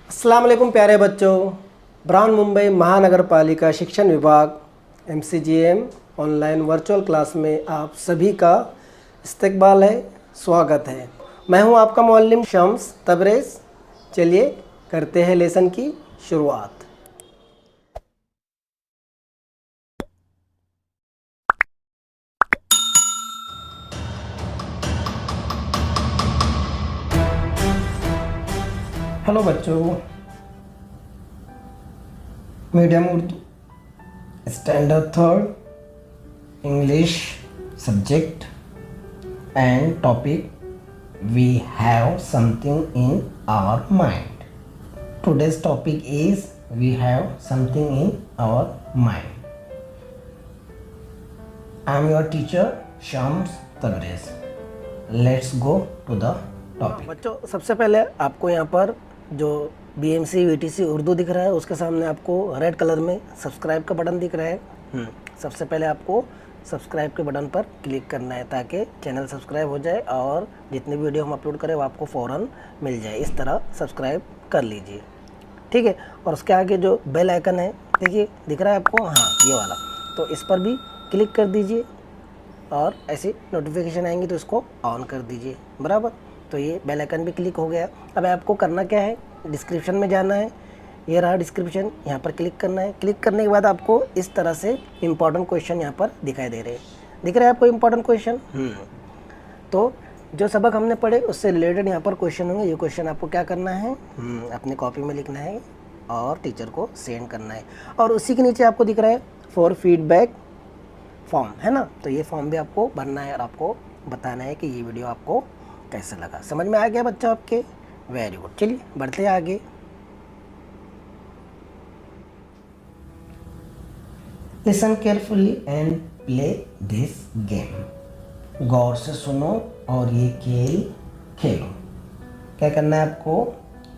अस्सलाम वालेकुम प्यारे बच्चों। ब्राउन मुंबई महानगर पालिका शिक्षण विभाग MCGM ऑनलाइन वर्चुअल क्लास में आप सभी का इस्तकबाल है, स्वागत है। मैं हूं आपका मुअल्लिम शम्स तबरेज़। चलिए करते हैं लेसन की शुरुआत। हेलो बच्चों, medium Urdu standard third English subject and topic we have something in our mind. Today's topic is we have something in our mind. I am your teacher Shams Tabrez. Let's go to the topic. बच्चों, सबसे पहले आपको यहाँ पर जो BMC VTC Urdu दिख रहा है उसके सामने आपको रेड कलर में सब्सक्राइब का बटन दिख रहा है। सबसे पहले आपको सब्सक्राइब के बटन पर क्लिक करना है ताकि चैनल सब्सक्राइब हो जाए और जितने वीडियो हम अपलोड करें वो आपको फ़ौरन मिल जाए। इस तरह सब्सक्राइब कर लीजिए, ठीक है। और उसके आगे जो बेल आइकन है, देखिए दिख रहा है आपको, हाँ ये वाला, तो इस पर भी क्लिक कर दीजिए और ऐसी नोटिफिकेशन आएंगी तो इसको ऑन कर दीजिए, बराबर। तो ये बेल आइकन भी क्लिक हो गया। अब आपको करना क्या है, डिस्क्रिप्शन में जाना है, ये रहा डिस्क्रिप्शन, यहाँ पर क्लिक करना है। क्लिक करने के बाद आपको इस तरह से इम्पॉर्टेंट क्वेश्चन यहाँ पर दिखाई दे रहे हैं। दिख रहा है आपको इम्पॉर्टेंट क्वेश्चन। तो जो सबक हमने पढ़े उससे रिलेटेड यहाँ पर क्वेश्चन होंगे। ये क्वेश्चन आपको क्या करना है, अपनी कॉपी में लिखना है और टीचर को सेंड करना है। और उसी के नीचे आपको दिख रहा है फॉर फीडबैक फॉर्म, है ना। तो ये फॉर्म भी आपको भरना है और आपको बताना है कि ये वीडियो आपको कैसे लगा। समझ में आ गया बच्चा आपके? Very good. चलिए बढ़ते हैं आगे। Listen carefully and play this game. गौर से सुनो और ये खेल खेलो। क्या करना है आपको?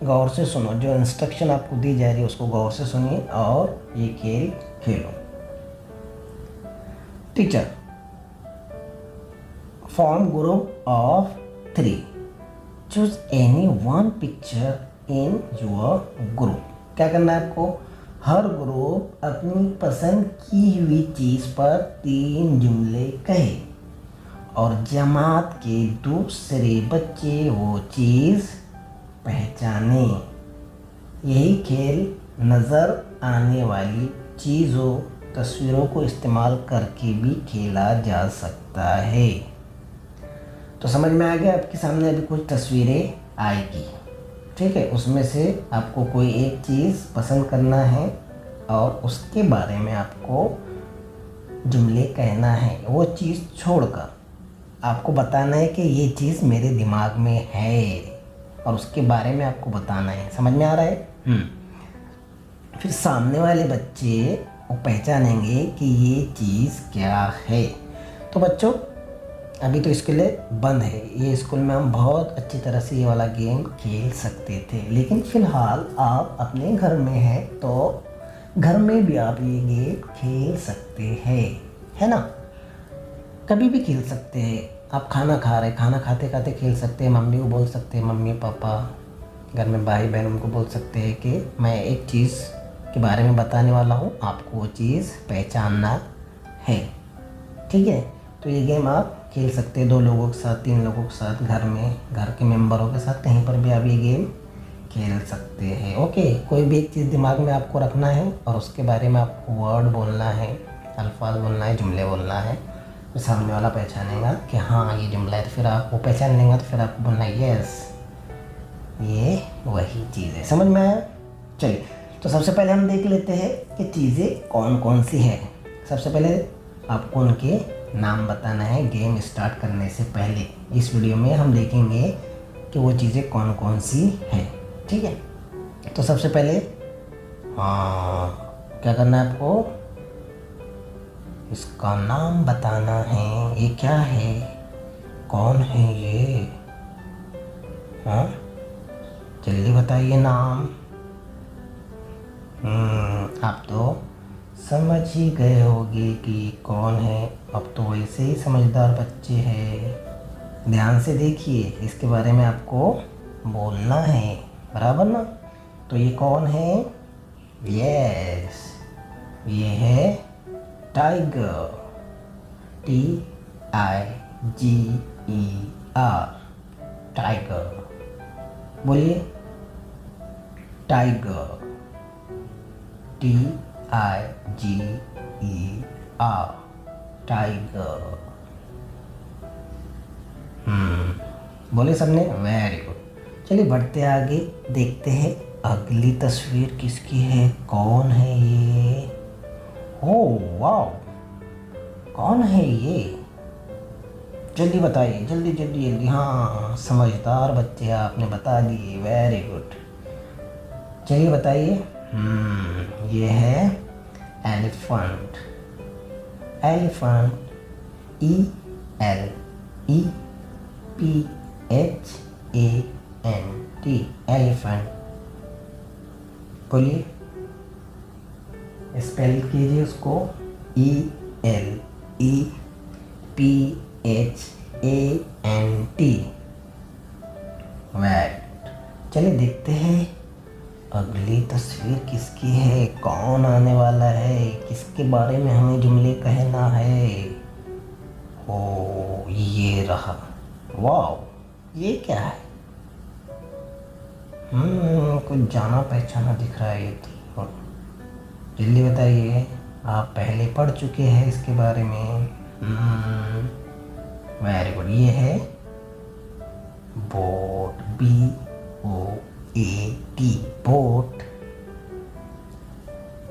गौर से सुनो, जो इंस्ट्रक्शन आपको दी जा रही है उसको गौर से सुनिए और ये खेल खेलो। Teacher, form group of 3. Choose any one picture in your group. क्या करना है आपको? हर ग्रुप अपनी पसंद की हुई चीज़ पर 3 जुमले कहे और जमात के दूसरे बच्चे वो चीज़ पहचाने। यही खेल नज़र आने वाली चीज़ों, तस्वीरों को इस्तेमाल करके भी खेला जा सकता है। तो समझ में आ गया? आपके सामने अभी कुछ तस्वीरें आएगी, ठीक है। उसमें से आपको कोई एक चीज़ पसंद करना है और उसके बारे में आपको जुमले कहना है। वो चीज़ छोड़कर आपको बताना है कि ये चीज़ मेरे दिमाग में है और उसके बारे में आपको बताना है। समझ में आ रहा है? फिर सामने वाले बच्चे वो पहचानेंगे कि ये चीज़ क्या है। तो बच्चों, अभी तो इसके लिए बंद है, ये स्कूल में हम बहुत अच्छी तरह से ये वाला गेम खेल सकते थे, लेकिन फ़िलहाल आप अपने घर में हैं तो घर में भी आप ये गेम खेल सकते हैं, है ना। कभी भी खेल सकते हैं। आप खाना खा रहे, खाना खाते खाते खेल सकते हैं। मम्मी को बोल सकते हैं, मम्मी पापा, घर में भाई बहन, उनको बोल सकते हैं कि मैं एक चीज़ के बारे में बताने वाला हूँ, आपको वो चीज़ पहचानना है, ठीक है। तो ये गेम आप खेल सकते हैं 2 लोगों के साथ, 3 लोगों के साथ, घर में, घर के मेंबरों के साथ, कहीं पर भी आप ये गेम खेल सकते हैं। ओके, कोई भी एक चीज़ दिमाग में आपको रखना है और उसके बारे में आपको वर्ड बोलना है, अल्फाज बोलना है, जुमले बोलना है। तो सामने वाला पहचानेगा कि हाँ ये जुमला है, तो फिर आप वो पहचान लेंगे तो फिर आपको बोलना है यस ये वही चीज़ है। समझ में आया? चलिए, तो सबसे पहले हम देख लेते हैं कि चीज़ें कौन कौन सी है। सबसे पहले आपको उनके नाम बताना है। गेम स्टार्ट करने से पहले इस वीडियो में हम देखेंगे कि वो चीज़ें कौन कौन सी हैं, ठीक है। तो सबसे पहले क्या करना है आपको? इसका नाम बताना है। ये क्या है, कौन है ये? हाँ, जल्दी बताइए नाम। आप तो समझ ही गए होंगे कि कौन है। अब तो वैसे ही समझदार बच्चे हैं। ध्यान से देखिए, इसके बारे में आपको बोलना है, बराबर ना। तो ये कौन है? यस, ये है टाइगर, TIGER, टाइगर। बोलिए टाइगर, TIGER, टाइगर। बोले सबने? Very good. चलिए बढ़ते आगे, देखते हैं अगली तस्वीर किसकी है, कौन है ये? ओह वाओ, कौन है ये? जल्दी बताइए, जल्दी जल्दी जल्दी। हाँ, समझदार बच्चे, आपने बता दिए, वेरी गुड। चलिए बताइए। ये है एलिफेंट, एलिफेंट, ELEPHANT, एलिफेंट। बोलिए, स्पेल कीजिए उसको, ELEPHANT। वेरी। चलिए देखते हैं अगली तस्वीर किसकी है, कौन आने वाला है, किसके बारे में हमें जुमले कहना है। ओ, ये रहा। वाओ, ये क्या है? कुछ जाना पहचाना दिख रहा है ये तो। जल्दी बताइए, आप पहले पढ़ चुके हैं इसके बारे में। Very good. ये है बोट, BOAT, बोट।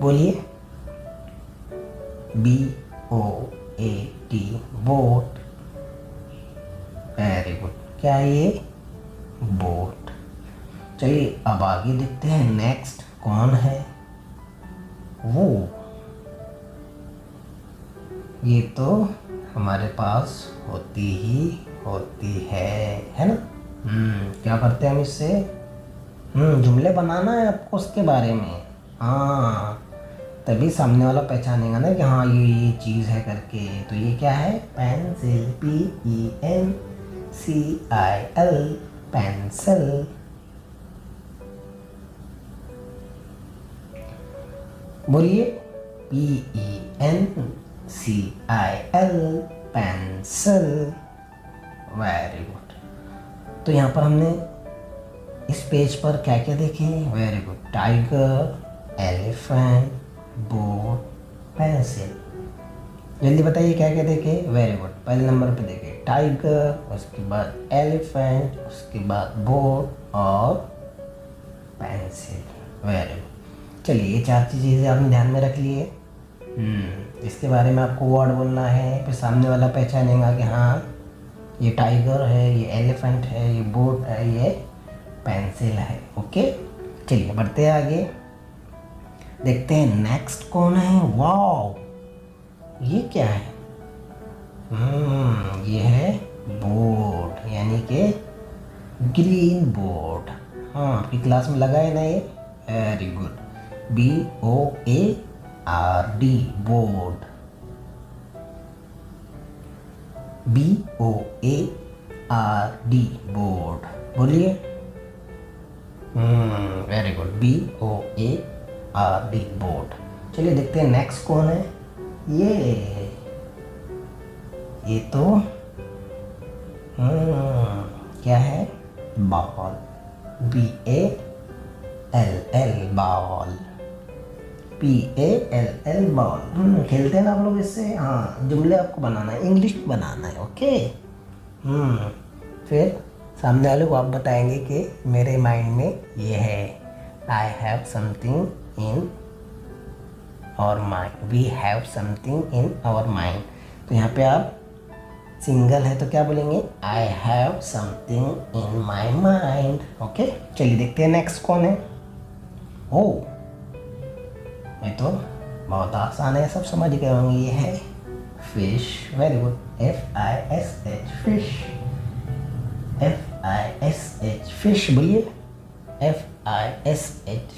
बोलिए BOAT, बोट। Very good. क्या है ये? बोट। चलिए अब आगे देखते हैं, नेक्स्ट कौन है वो। ये तो हमारे पास होती ही होती है ना? क्या करते हैं हम इससे? जुमले बनाना है आपको उसके बारे में। हाँ, तभी सामने वाला पहचानेगा ना कि हाँ ये चीज़ है करके। तो ये क्या है? Pencil, PENCIL, pencil. बोलिए PENCIL, पेंसिल। Very good. तो यहाँ पर हमने इस पेज पर क्या क्या देखे? Very good. Tiger, elephant, boat, pencil. जल्दी बताइए क्या क्या देखे? Very good. पहले नंबर पे देखे टाइगर, उसके बाद एलिफेंट, उसके बाद बोट और पेंसिल। Very good. चलिए ये 4 चीज़ें आपने ध्यान में रख लिए। इसके बारे में आपको वर्ड बोलना है, फिर सामने वाला पहचानेगा कि हाँ ये टाइगर है, ये एलिफेंट है, ये बोट है, ये पेंसिल है। ओके, चलिए बढ़ते हैं आगे, देखते हैं नेक्स्ट कौन है। वाओ, ये क्या है? ये है बोर्ड, यानी कि ग्रीन बोर्ड। हाँ, आपकी क्लास में लगा है ना ये? Very good. BOARD, board, BOARD, board. बोलिए। Very good. BOARD, board. चलिए देखते हैं नेक्स्ट कौन है। ये तो क्या है? Ball, BALL, ball, PALL, ball. खेलते हैं ना आप लोग इससे। हाँ, जुमले आपको बनाना है, इंग्लिश बनाना है। ओके। फिर सामने वाले को आप बताएंगे कि मेरे माइंड में ये है। I have something in our mind, we have something in our mind. तो यहाँ पे आप सिंगल है तो क्या बोलेंगे? I have something in my mind. Okay, चलिए देखते हैं नेक्स्ट कौन है। ओ, ये तो बहुत आसान है, सब समझ गए होंगे। ये है fish. Very good. FISH, fish, FISH, fish. बोलिए FISH,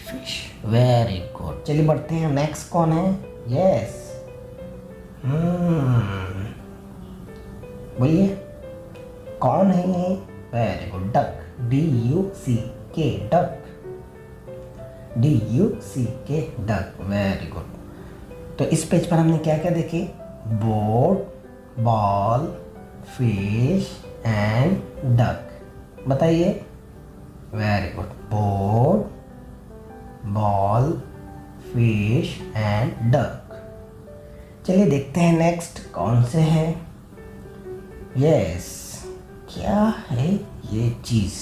फिश। Very good. चलिए बढ़ते हैं, नेक्स्ट कौन है? यस, बोलिए कौन है ये? Very good. Duck, DUCK, duck. DUCK duck, very good. तो इस पेज पर हमने क्या क्या देखे? Board, ball, fish and duck. बताइए। Very good. Board, ball, fish and duck. चलिए देखते हैं नेक्स्ट कौन से हैं। यस, क्या है ये चीज?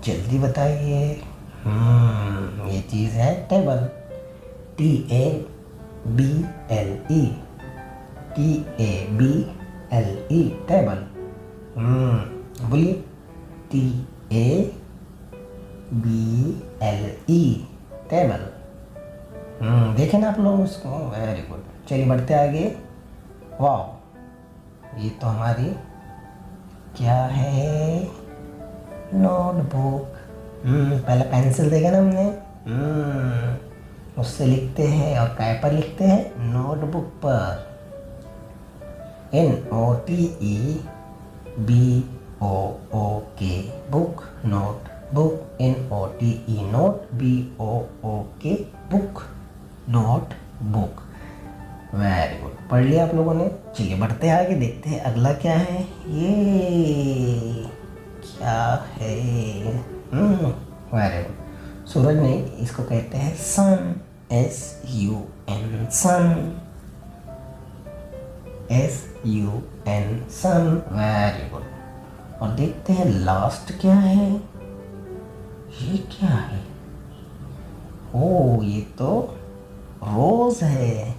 जल्दी बताइए। ये चीज है टेबल। TABLE, TABLE table. बोलिए। TABLE table. देखें ना आप लोग उसको, वेरी गुड। चलिए बढ़ते आगे। वाह, ये तो हमारी क्या है? नोटबुक। पहले पेंसिल देखा ना हमने, उससे लिखते हैं और काय पर लिखते हैं? नोटबुक पर। NOTEBOOK book, notebook. NOTE note, BOOK book, notebook. Very good, पढ़ लिया आप लोगों ने। चलिए बढ़ते हैं आगे, देखते हैं अगला क्या है। ये क्या है? Very good. सूरज नहीं, इसको कहते हैं सन। SUN सन, SUN सन, वेरी गुड। और देखते हैं लास्ट क्या है। ये क्या है? ओ, ये तो रोज है।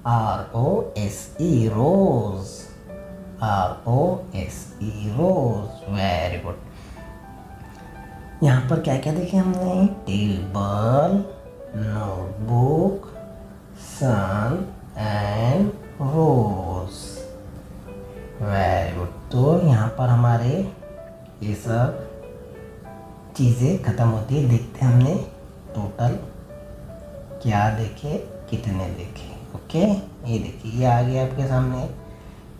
ROSE rose, ROSE rose, very good. यहाँ पर क्या क्या देखे हमने? Table, notebook, sun and rose, very good. तो यहाँ पर हमारे ये सब चीज़ें ख़त्म होती है। देखते हैं हमने टोटल क्या देखे, कितने देखे। ओके, ये देखिए, ये आ गया आपके सामने।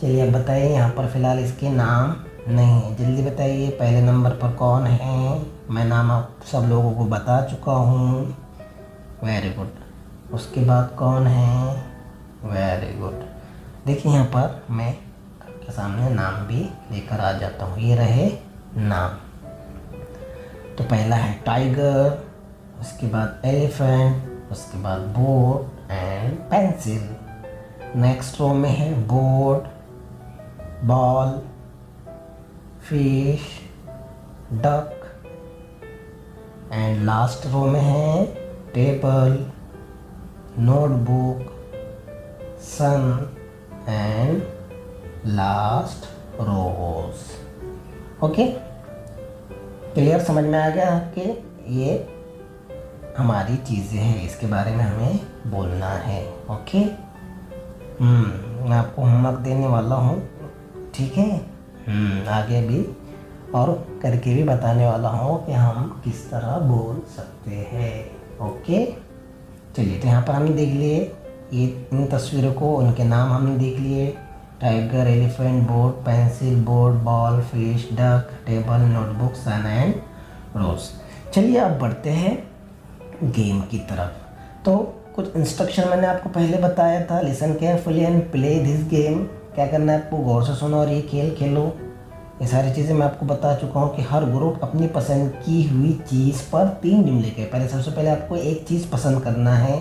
चलिए अब बताइए, यहाँ पर फ़िलहाल इसके नाम नहीं है। जल्दी बताइए, पहले नंबर पर कौन है? मैं नाम आप सब लोगों को बता चुका हूँ, वेरी गुड। उसके बाद कौन है? Very good. देखिए यहाँ पर मैं आपके सामने नाम भी लेकर आ जाता हूँ। ये रहे नाम। तो पहला है टाइगर, उसके बाद एलिफेंट, उसके बाद board and pencil. Next row में है board, ball, fish, duck and last row में है table, notebook, sun and last rose. Okay, clear? समझ में आ गया आपके? ये हमारी चीज़ें हैं, इसके बारे में हमें बोलना है। ओके, मैं आपको होमवर्क देने वाला हूँ, ठीक है? आगे भी और करके भी बताने वाला हूँ कि हम किस तरह बोल सकते हैं। ओके, चलिए। तो यहाँ पर हमने देख लिए ये इन तस्वीरों को, उनके नाम हमने देख लिए। Tiger, elephant, board, pencil, board, ball, fish, duck, table, notebook, sun and rose. चलिए अब बढ़ते हैं गेम की तरफ। तो कुछ इंस्ट्रक्शन मैंने आपको पहले बताया था, listen carefully and play this game. क्या करना है आपको? गौर से सुनो और ये खेल खेलो। ये सारी चीज़ें मैं आपको बता चुका हूँ कि हर ग्रुप अपनी पसंद की हुई चीज़ पर 3 जुमले के पहले सबसे पहले आपको एक चीज़ पसंद करना है।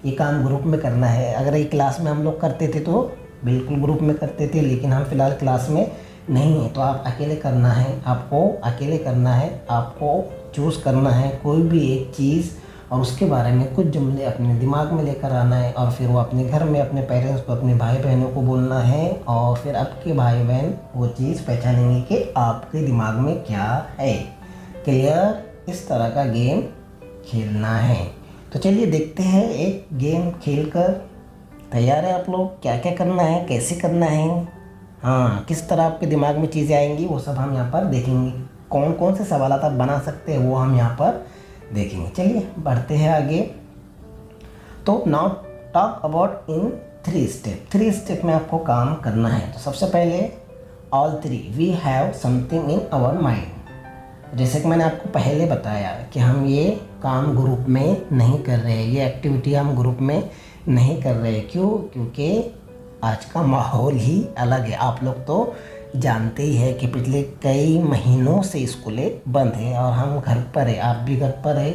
ये काम ग्रुप में करना है। अगर ये क्लास में हम लोग करते थे तो बिल्कुल ग्रुप में करते थे, लेकिन हम फिलहाल क्लास में नहीं है, तो आप अकेले करना है। आपको अकेले करना है, आपको चूज़ करना है कोई भी एक चीज़ और उसके बारे में कुछ जुमले अपने दिमाग में लेकर आना है और फिर वो अपने घर में अपने पेरेंट्स को, अपने भाई बहनों को बोलना है और फिर आपके भाई बहन वो चीज़ पहचानेंगे कि आपके दिमाग में क्या है। क्लियर? इस तरह का गेम खेलना है। तो चलिए देखते हैं एक गेम खेलकर। तैयार है आप लोग? क्या क्या करना है, कैसे करना है, हाँ, किस तरह आपके दिमाग में चीज़ें आएंगी, वो सब हम यहाँ पर देखेंगे। कौन कौन से सवाल आप बना सकते हैं वो हम यहाँ पर देखेंगे। चलिए बढ़ते हैं आगे। तो now talk about in 3 step. 3 step में आपको काम करना है। तो सबसे पहले all 3 we have something in our mind. जैसे कि मैंने आपको पहले बताया कि हम ये काम ग्रुप में नहीं कर रहे हैं, ये एक्टिविटी हम ग्रुप में नहीं कर रहे। क्यों? क्योंकि आज का माहौल ही अलग है। आप लोग तो जानते ही है कि पिछले कई महीनों से स्कूलें बंद हैं और हम घर पर है, आप भी घर पर है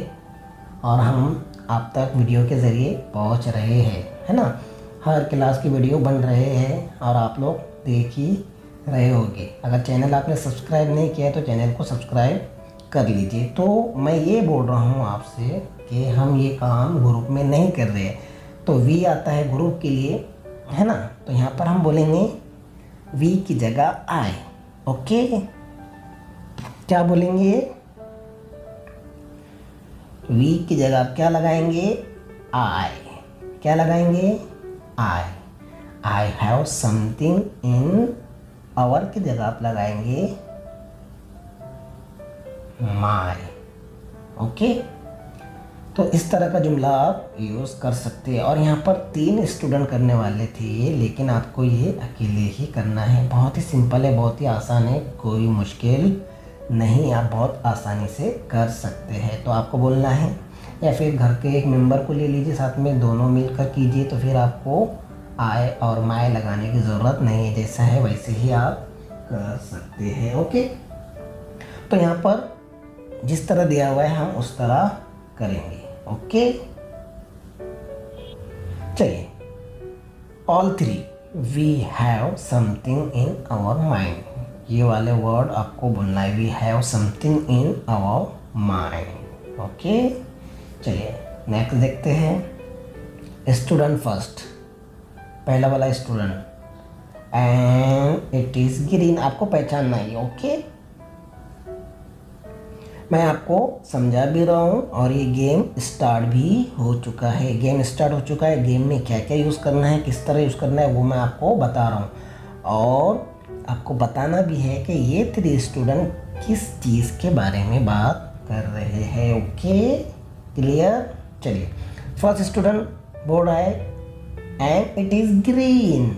और हम आप तक वीडियो के ज़रिए पहुंच रहे हैं, है ना। हर क्लास की वीडियो बन रहे हैं और आप लोग देख ही रहे होंगे। अगर चैनल आपने सब्सक्राइब नहीं किया है तो चैनल को सब्सक्राइब कर लीजिए। तो मैं ये बोल रहा हूँ आपसे कि हम ये काम ग्रुप में नहीं कर रहे। तो वी आता है ग्रुप के लिए, है ना। तो यहाँ पर हम बोलेंगे वी की जगह आई। ओके, क्या बोलेंगे? वी की जगह आप क्या लगाएंगे? आई। क्या लगाएंगे? I have something in our की जगह आप लगाएंगे माई। ओके, तो इस तरह का जुमला आप यूज़ कर सकते हैं। और यहाँ पर 3 स्टूडेंट करने वाले थे, लेकिन आपको ये अकेले ही करना है। बहुत ही सिंपल है, बहुत ही आसान है, कोई मुश्किल नहीं, आप बहुत आसानी से कर सकते हैं। तो आपको बोलना है या फिर घर के एक मेंबर को ले लीजिए साथ में, दोनों मिलकर कीजिए। तो फिर आपको आय और माय लगाने की ज़रूरत नहीं है, जैसा है वैसे ही आप कर सकते हैं। ओके, तो यहाँ पर जिस तरह दिया हुआ है हम उस तरह करेंगे। ओके, चलिए, all 3 we have something in our mind, ये वाले वर्ड आपको बोलना है, we have something in our mind. Okay, चलिए नेक्स्ट देखते हैं। स्टूडेंट फर्स्ट, पहला वाला student, and it is green, आपको पहचानना है। ओके, मैं आपको समझा भी रहा हूँ और ये गेम स्टार्ट भी हो चुका है। गेम स्टार्ट हो चुका है, गेम में क्या क्या यूज़ करना है, किस तरह यूज़ करना है वो मैं आपको बता रहा हूँ। और आपको बताना भी है कि ये 3 स्टूडेंट किस चीज़ के बारे में बात कर रहे हैं। Okay, clear? चलिए, फर्स्ट स्टूडेंट बोल रहा है एंड इट इज ग्रीन।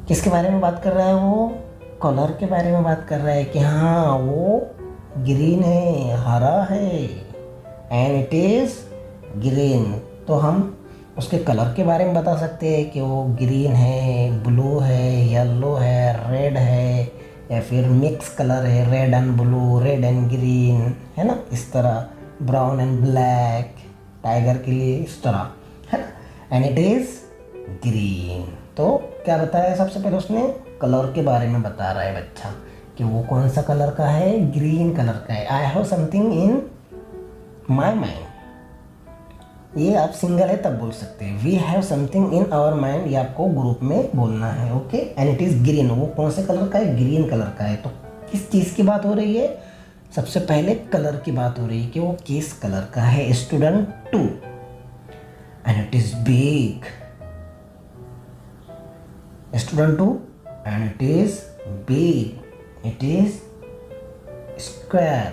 किसके बारे में बात कर रहा है? वो कलर के बारे में बात कर रहा है कि हाँ वो ग्रीन है, हरा है। एंड इट इज ग्रीन, तो हम उसके कलर के बारे में बता सकते हैं कि वो ग्रीन है, ब्लू है, येलो है, रेड है, या फिर मिक्स कलर है, red and blue, red and green, है ना। इस तरह ब्राउन एंड ब्लैक, टाइगर के लिए इस तरह, है ना। एंड इट इज़ ग्रीन, तो क्या बताया सबसे पहले उसने? कलर के बारे में बता रहा है बच्चा कि वो कौन सा कलर का है, ग्रीन कलर का है। I have something in my mind, ये आप सिंगल है तब बोल सकते हैं। We have something in our mind, ये आपको ग्रुप में बोलना है। Okay, and it is green, वो कौन से कलर का है? ग्रीन कलर का है। तो किस चीज़ की बात हो रही है? सबसे पहले कलर की बात हो रही है कि वो किस कलर का है। Student 2, and it is big. Student 2, and it is big, it is square।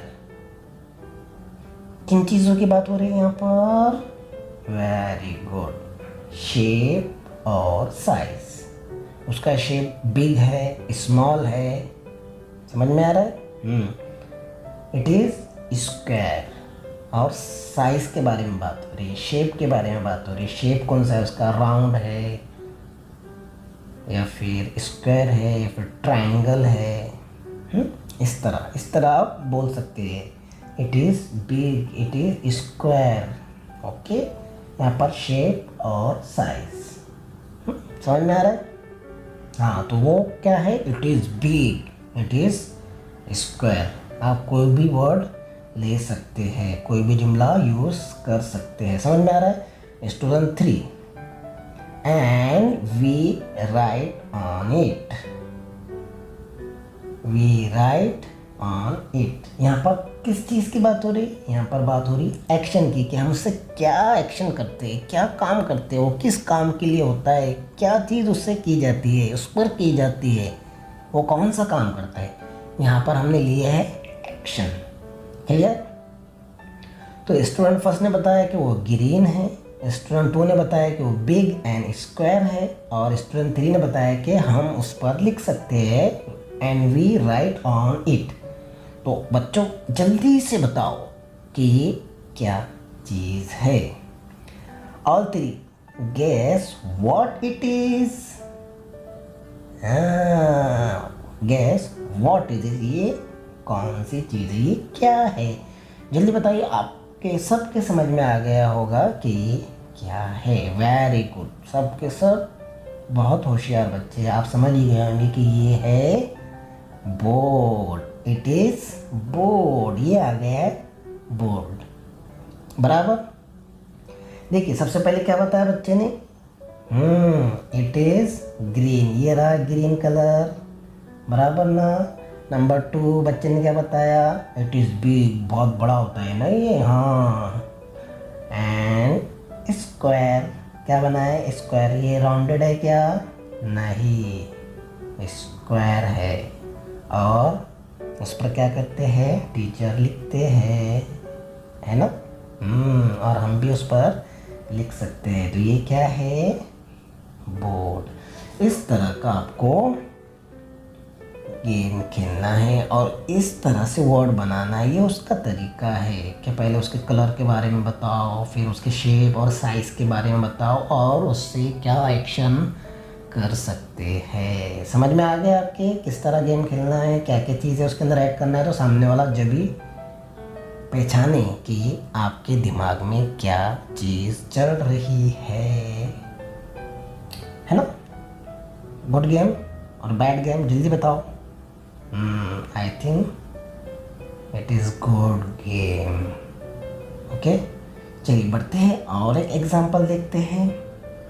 किन चीज़ों की बात हो रही है यहाँ पर? वेरी गुड, शेप और साइज। उसका शेप बिग है, स्मॉल है, समझ में आ रहा है? It is square. और साइज के बारे में बात हो रही है, शेप के बारे में बात हो रही है। शेप कौन सा है उसका? राउंड है या फिर स्क्वायर है या फिर ट्रायंगल है। इस तरह आप बोल सकते हैं। It is big, it is square. Okay, यहाँ पर शेप और साइज समझ में आ रहा है? हाँ, तो वो क्या है? It is big, it is square. आप कोई भी वर्ड ले सकते हैं, कोई भी जुमला यूज़ कर सकते हैं। समझ में आ रहा है? Student 3, and we write on it, we write on it। यहाँ पर किस चीज़ की बात हो रही? यहाँ पर बात हो रही एक्शन की, कि हम उससे क्या एक्शन करते हैं, क्या काम करते हैं, वो किस काम के लिए होता है, क्या चीज़ उससे की जाती है, उस पर की जाती है, वो कौन सा काम करता है। यहाँ पर हमने लिया है एक्शन। क्लियर? तो स्टूडेंट फर्स्ट ने बताया कि वो ग्रीन है, स्टूडेंट 2 ने बताया कि वो बिग एंड स्क्वायर है, और स्टूडेंट 3 ने बताया कि हम उस पर लिख सकते हैं and we write on it. तो बच्चों जल्दी से बताओ कि ये क्या चीज़ है। All three guess what it is. Guess what is it, ये कौन सी चीज़ है, ये क्या है। जल्दी बताइए, आपके सबके समझ में आ गया होगा कि ये क्या है। वेरी गुड, सबके सब बहुत होशियार बच्चे, आप समझ ही गए होंगे कि ये है बोर्ड। इट इज बोर्ड, ये आ गया है बोर्ड। बराबर। देखिए सबसे पहले क्या बताया बच्चे ने, इट इज ग्रीन, ये रहा ग्रीन कलर, बराबर ना। नंबर 2 बच्चे ने क्या बताया, इट इज बिग, बहुत बड़ा होता है ना ये, हाँ। एंड स्क्वायर, क्या बना है स्क्वायर, ये राउंडेड है क्या, नहीं स्क्वायर है। और उस पर क्या करते हैं, टीचर लिखते हैं, है ना। और हम भी उस पर लिख सकते हैं। तो ये क्या है, बोर्ड। इस तरह का आपको गेम खेलना है और इस तरह से वर्ड बनाना है, ये उसका तरीका है कि पहले उसके कलर के बारे में बताओ, फिर उसके शेप और साइज़ के बारे में बताओ और उससे क्या एक्शन कर सकते हैं। समझ में आ गया आपके किस तरह गेम खेलना है, क्या क्या चीज़ें उसके अंदर ऐड करना है। तो सामने वाला जब भी पहचाने कि आपके दिमाग में क्या चीज़ चल रही है ना। गुड गेम और बैड गेम जल्दी बताओ। I think it is good game. Okay, चलिए बढ़ते हैं और एक एग्जाम्पल देखते हैं।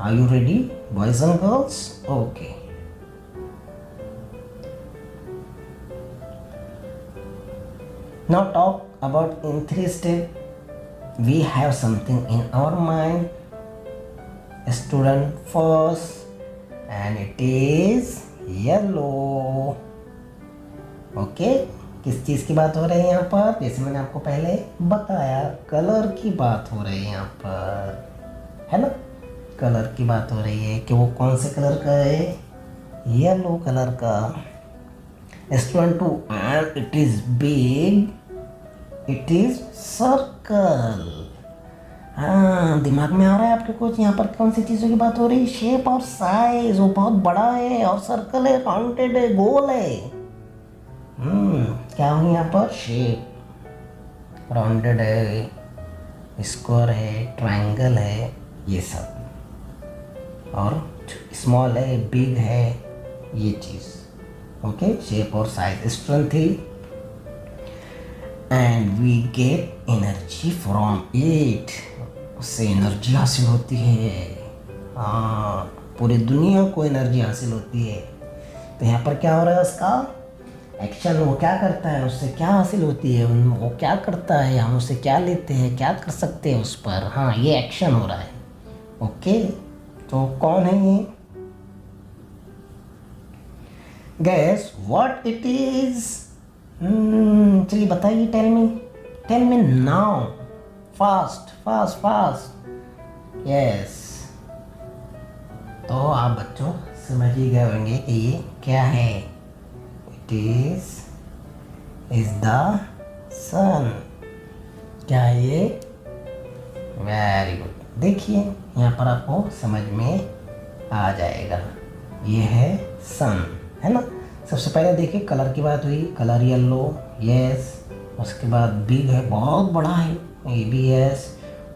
Are you ready boys and girls? Okay. Now talk about in 3 steps. We have something in our mind. Student first, and it is yellow. Okay? किस चीज़ की बात हो रही है यहाँ पर, जैसे मैंने आपको पहले बताया कलर की बात हो रही है यहाँ पर, है ना। कलर की बात हो रही है कि वो कौन से कलर का है, येलो कलर का। Student 2, and it is big. It is circle. हाँ, दिमाग में आ रहा है आपके कुछ, यहाँ पर कौन सी चीज़ों की बात हो रही है, शेप और साइज, वो बहुत बड़ा है और सर्कल है, राउंडेड है, गोल है। क्या हो यहाँ पर, शेप, राउंडेड है, स्क्वायर है, ट्रायंगल है, ये सब। और स्मॉल है, बिग है, ये चीज़। ओके, शेप और साइज। स्ट्रेंथ थी and we get energy from it, उससे एनर्जी हासिल होती है। हाँ, पूरी दुनिया को एनर्जी हासिल होती है। तो यहाँ पर क्या हो रहा है, उसका एक्शन, वो क्या करता है, उससे क्या हासिल होती है, वो क्या करता है, हम उससे क्या लेते हैं, क्या कर सकते हैं उस पर। हाँ, ये एक्शन हो रहा है। ओके, तो कौन है ये, गैस व्हाट इट इज। चलिए बताइए, tell me now, fast fast fast. Yes, तो आप बच्चों समझ ही गए होंगे कि ये क्या है। इट इज द सन। क्या है ये, वेरी गुड। देखिए यहाँ पर आपको समझ में आ जाएगा, ये है सन, है ना। सबसे पहले देखिए कलर की बात हुई, कलर येलो, यस। उसके बाद बिग है, बहुत बड़ा है, ये भी यस।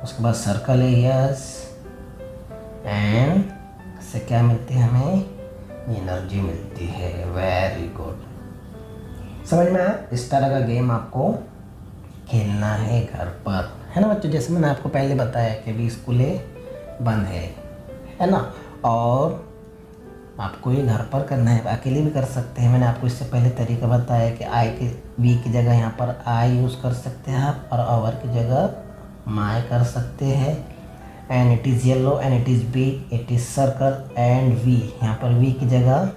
उसके बाद सर्कल है, यस। एंड इससे क्या मिलती है, हमें एनर्जी मिलती है, वेरी गुड। समझ में आया। इस तरह का गेम आपको खेलना है घर पर, है ना बच्चों। जैसे मैंने आपको पहले बताया कि अभी स्कूलें बंद है ना। और आपको ये घर पर करना है, अकेले भी कर सकते हैं। मैंने आपको इससे पहले तरीका बताया कि आई की वी की जगह यहाँ पर आई यूज़ कर सकते हैं आप, और आवर की जगह माई कर सकते हैं। And it is yellow and it is big, it is circle and we, यहाँ पर वी की जगह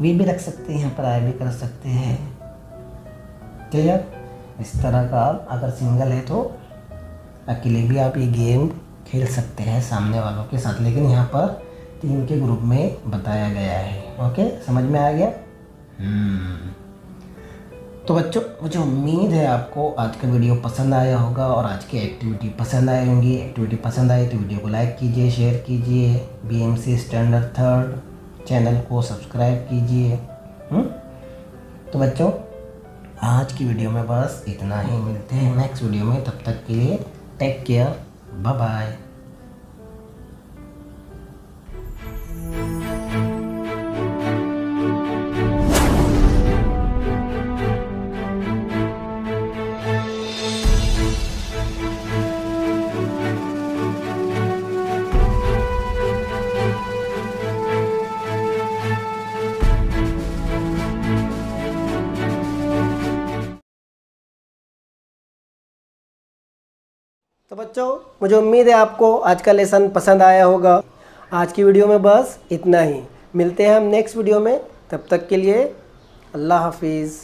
वी भी रख सकते हैं, यहाँ पर आई भी कर सकते हैं। क्लियर। इस तरह का अगर सिंगल है तो अकेले भी आप ये गेम खेल सकते हैं सामने वालों के साथ, लेकिन यहाँ पर 3 के ग्रुप में बताया गया है। ओके, समझ में आ गया। तो बच्चों, मुझे उम्मीद है आपको आज का वीडियो पसंद आया होगा और आज की एक्टिविटी पसंद आई होंगी। एक्टिविटी पसंद आई तो वीडियो को लाइक कीजिए, शेयर कीजिए, BMC स्टैंडर्ड थर्ड चैनल को सब्सक्राइब कीजिए। तो बच्चों, आज की वीडियो में बस इतना ही। मिलते हैं नेक्स्ट वीडियो में, तब तक के लिए टेक केयर, बाय बाय। तो बच्चों, मुझे उम्मीद है आपको आज का लेसन पसंद आया होगा। आज की वीडियो में बस इतना ही। मिलते हैं हम नेक्स्ट वीडियो में, तब तक के लिए अल्लाह हाफिज़।